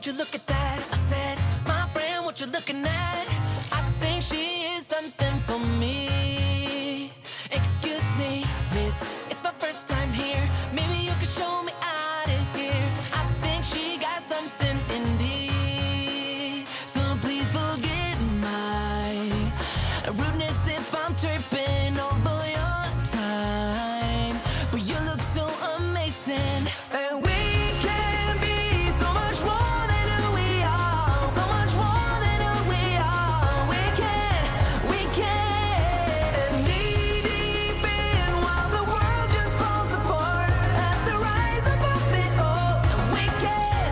you look at that? I said, my friend, what you looking at? I think she is something for me. Excuse me, miss, it's my first time here. Maybe you can show me out of here. I think she got something indeed. So please forgive my rudeness if I'm tripping over your time. But you look so amazing. And we can be so much more than who we are. So much more than who we are. We can. And knee deep in while the world just falls apart. At the rise above it all. And we can.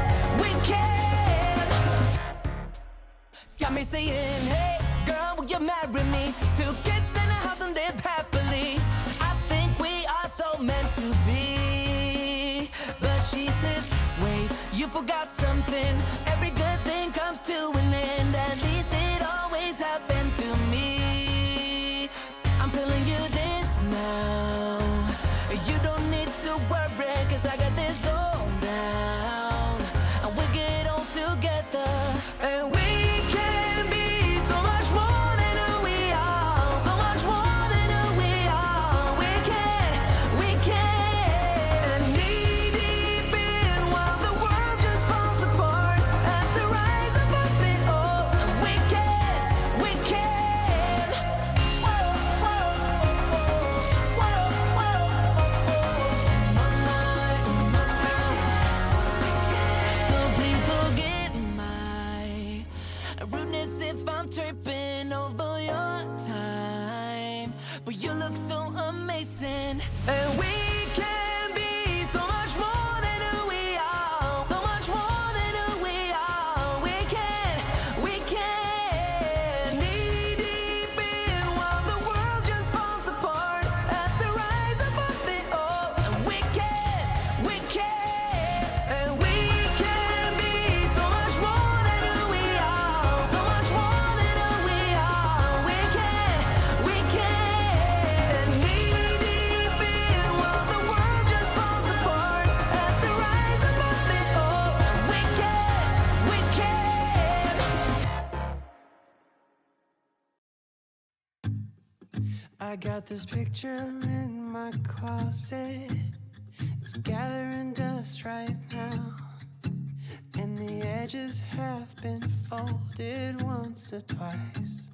Got me saying, hey, girl, will you marry me? 2 kids in a house and live happily. I think we are so meant to be. But she says, wait, you forgot something. Every good thing comes to an end. At least it always happened to me. I'm telling you this now. You don't need to worry, 'cause I got this all down. And we'll get on together. And we can be so much more than who we are. So much more than who we are. We can. And knee deep in while the world just falls apart. At the rise above it all. And we can. Whoa, whoa, whoa, whoa, So please forgive my rudeness if I'm tripping over your time. But you look so amazing. And we can be so much more than who we are. So much more than who we are. We can. Knee deep in while the world just falls apart. At the rise above it all. And we can. And we can be so much more than who we are. So much more than who we are. We can. And knee deep in while the world just falls apart. At the rise above it all. And we can. I got this picture in my closet. It's gathering dust right now, and the edges have been folded once or twice.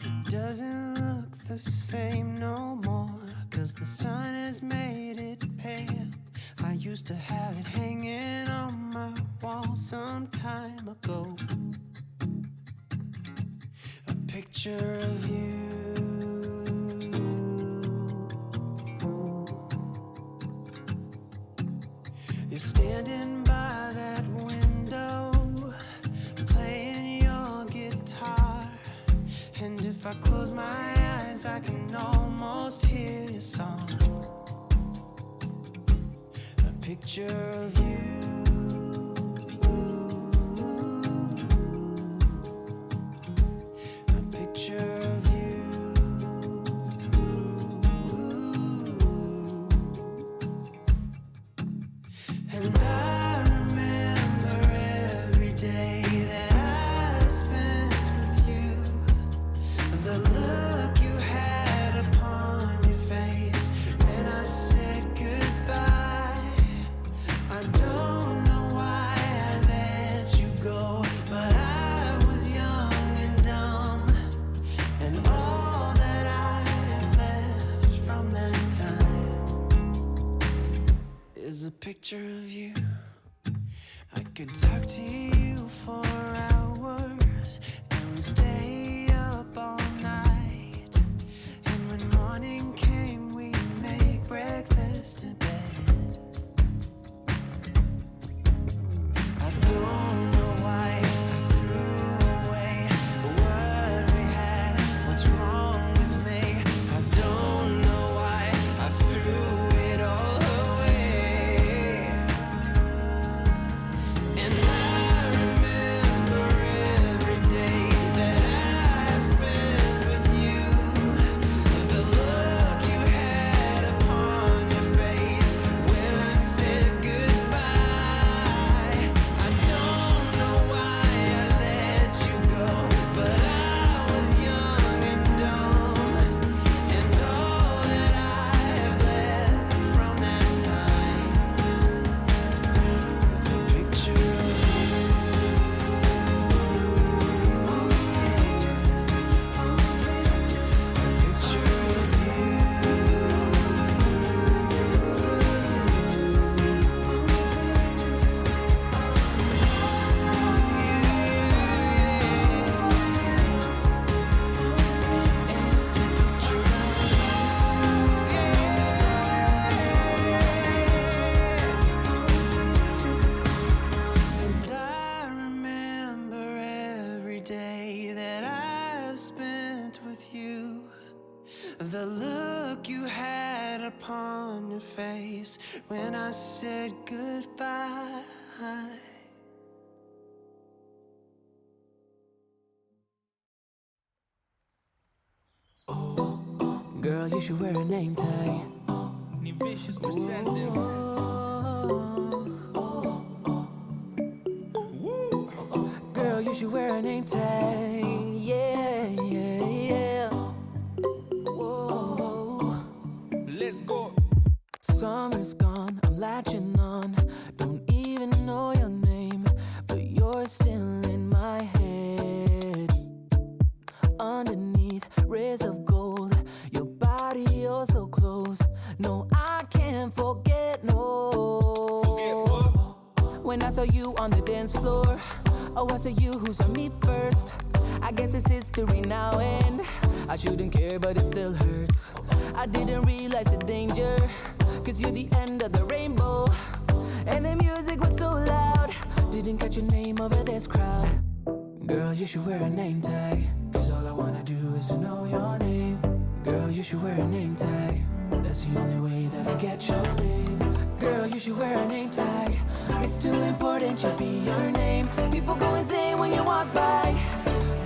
It doesn't look the same no more, 'cause the sun has made it pale. I used to have it hanging on my wall some time ago. A picture of you. You're standing by that window, playing your guitar. And if I close my eyes, I can almost hear your song. A picture of you. A picture of you. And I remember every day that I spent with you. The look you had upon your face when I said goodbye. I don't know why I let you go, but I was young and dumb. And all that I have left from that time is a picture of you. I could talk to you for hours, and we stay up all night. And when morning came, we make breakfast in bed. I don't know why I threw away what we had. What's wrong with me? I don't know why I threw it all away. And I remember every day that I The look you had upon your face when I said goodbye. Girl, you should wear a name tag. Ni Vicious presenting. Girl, you should wear a name tag. Yeah, yeah, yeah. Whoa. Let's go. Summer's gone, I'm latching on. Don't even know your name, but you're still in my head. Underneath rays of gold, your body oh so close. No, I can't forget, no. Forget what? When I saw you on the dance floor, oh, I saw you who saw me first. I guess it's history now, and I shouldn't care, but it still hurts. I didn't realize the danger, cause you're the end of the rainbow. And the music was so loud, didn't catch your name over this crowd. Girl, you should wear a name tag, cause all I wanna do is to know your name. Girl, you should wear a name tag, that's the only way that I get your name. Girl, you should wear a name tag, it's too important, should be your name. People go insane when you walk by.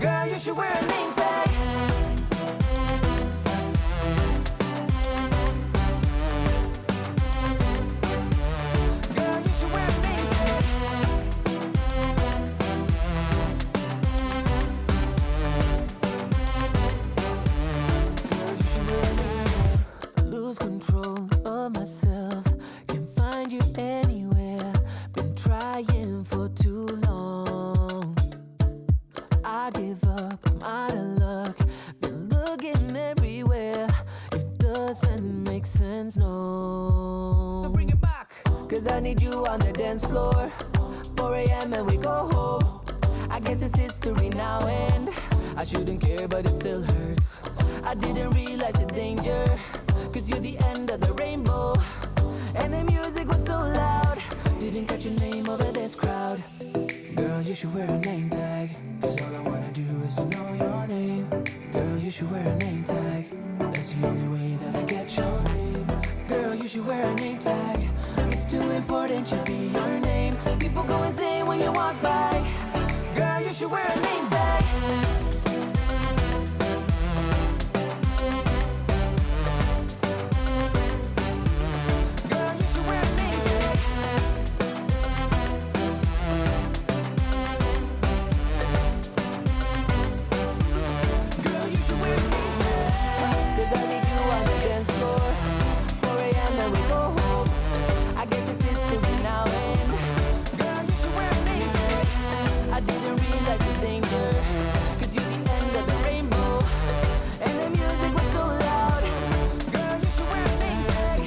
Girl, you should wear a name tag. Girl, you should wear a name tag. Girl, you should wear a name tag. Lose control of myself, can't find you anywhere. Been trying for too long. I give up, I'm out of luck. Been looking everywhere, it doesn't make sense, no. So bring it back. Cause I need you on the dance floor. 4 a.m. and we go home. I guess it's history now, and I shouldn't care, but it still hurts. I didn't realize the danger, cause you're the end of the rainbow. And the music was so loud, didn't catch your name over this crowd. Girl, you should wear a name tag, cause all I wanna do is to know your name. Girl, you should wear a name tag, that's the only way that I get your name. Girl, you should wear a name tag, it's too important, should be your name. People go insane when you walk by. Girl, you should wear a name tag. Girl, you should wear a name tag. Girl, you should wear a name tag. Cause I need you on the dance floor. 4 a.m. and we go home. I guess it's history now, and girl, you should wear a name tag. I didn't realize the danger, cause you're the end of the rainbow. And the music was so loud. Girl, you should wear a name tag.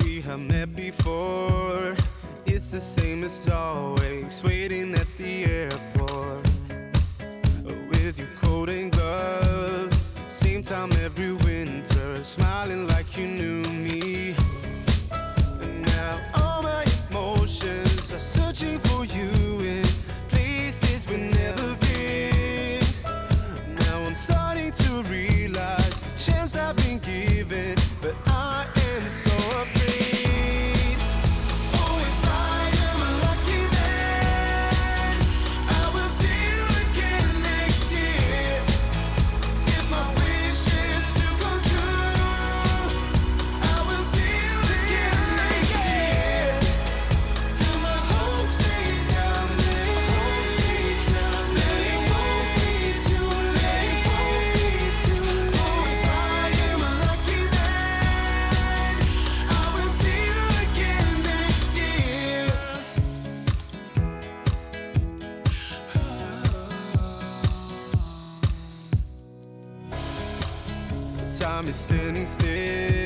We have met before. It's the same as always, waiting at the airport with your coat and gloves. Same time every winter, smiling like you knew me. And now all my emotions are searching for you in places we've never been. Now I'm starting to realize the chance I've been given, but I am so afraid. Oh, if I am lucky, then I will see you again next year. If my wishes do come true, I will see you again next year. And my hopes they tell me that it won't be too late. Oh, if I am lucky, then I will see you again next year. Time is standing still.